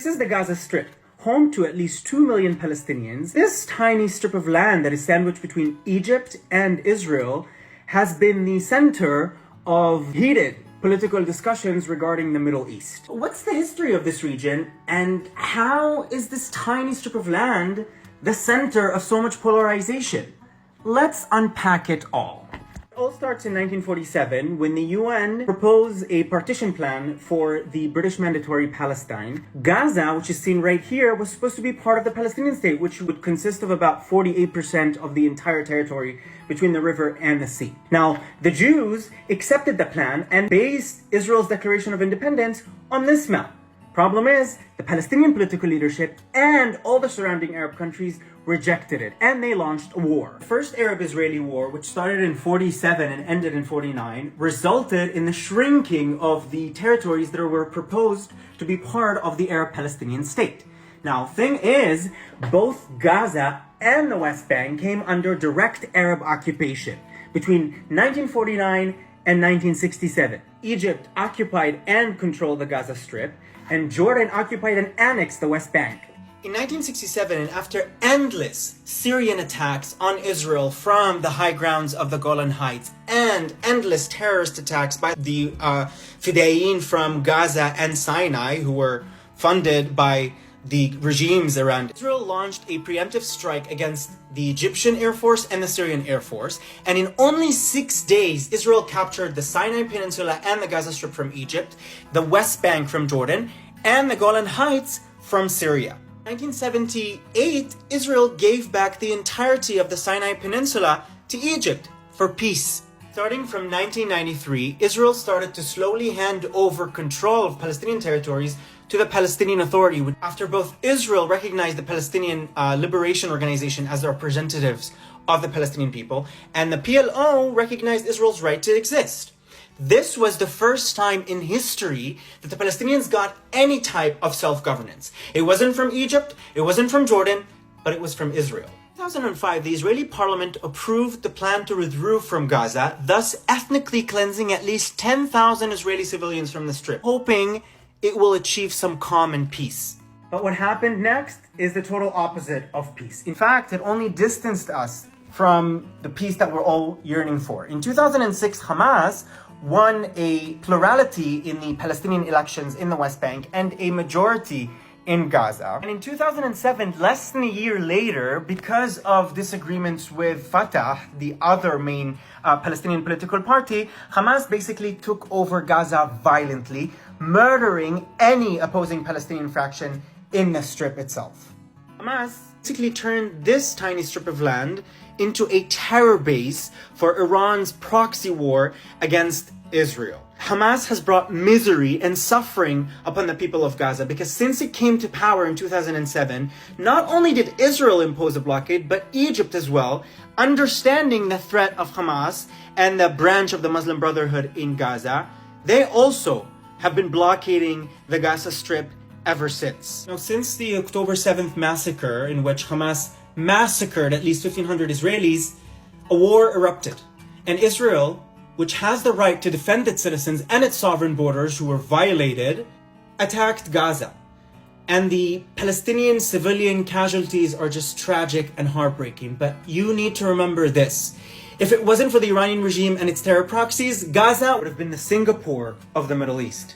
This is the Gaza Strip, home to at least 2 million Palestinians. This tiny strip of land that is sandwiched between Egypt and Israel has been the center of heated political discussions regarding the Middle East. What's the history of this region, and how is this tiny strip of land the center of so much polarization? Let's unpack it all. It all starts in 1947 when the UN proposed a partition plan for the British Mandatory Palestine. Gaza, which is seen right here, was supposed to be part of the Palestinian state, which would consist of about 48% of the entire territory between the river and the sea. Now, the Jews accepted the plan and based Israel's declaration of independence on this map. Problem is, the Palestinian political leadership and all the surrounding Arab countries rejected it, and they launched a war. The first Arab-Israeli war, which started in 47 and ended in 49, resulted in the shrinking of the territories that were proposed to be part of the Arab-Palestinian state. Now, thing is, both Gaza and the West Bank came under direct Arab occupation between 1949 and 1967. Egypt occupied and controlled the Gaza Strip, and Jordan occupied and annexed the West Bank. In 1967, and after endless Syrian attacks on Israel from the high grounds of the Golan Heights and endless terrorist attacks by the Fedayeen from Gaza and Sinai, who were funded by the regimes around, Israel launched a preemptive strike against the Egyptian Air Force and the Syrian Air Force. And in only 6 days, Israel captured the Sinai Peninsula and the Gaza Strip from Egypt, the West Bank from Jordan, and the Golan Heights from Syria. In 1978, Israel gave back the entirety of the Sinai Peninsula to Egypt for peace. Starting from 1993, Israel started to slowly hand over control of Palestinian territories to the Palestinian Authority, after both Israel recognized the Palestinian Liberation Organization as the representatives of the Palestinian people, and the PLO recognized Israel's right to exist. This was the first time in history that the Palestinians got any type of self-governance. It wasn't from Egypt, it wasn't from Jordan, but it was from Israel. In 2005, the Israeli parliament approved the plan to withdraw from Gaza, thus ethnically cleansing at least 10,000 Israeli civilians from the Strip, hoping it will achieve some calm and peace. But what happened next is the total opposite of peace. In fact, it only distanced us from the peace that we're all yearning for. In 2006, Hamas won a plurality in the Palestinian elections in the West Bank and a majority in Gaza. And in 2007, less than a year later, because of disagreements with Fatah, the other main Palestinian political party, Hamas basically took over Gaza violently, murdering any opposing Palestinian faction in the Strip itself. Hamas basically turned this tiny strip of land into a terror base for Iran's proxy war against Israel. Hamas has brought misery and suffering upon the people of Gaza because since it came to power in 2007, not only did Israel impose a blockade, but Egypt as well, understanding the threat of Hamas and the branch of the Muslim Brotherhood in Gaza, they also have been blockading the Gaza Strip ever since. Now, since the October 7th massacre, in which Hamas massacred at least 1,500 Israelis, a war erupted. And Israel, which has the right to defend its citizens and its sovereign borders who were violated, attacked Gaza. And the Palestinian civilian casualties are just tragic and heartbreaking. But you need to remember this. If it wasn't for the Iranian regime and its terror proxies, Gaza would have been the Singapore of the Middle East.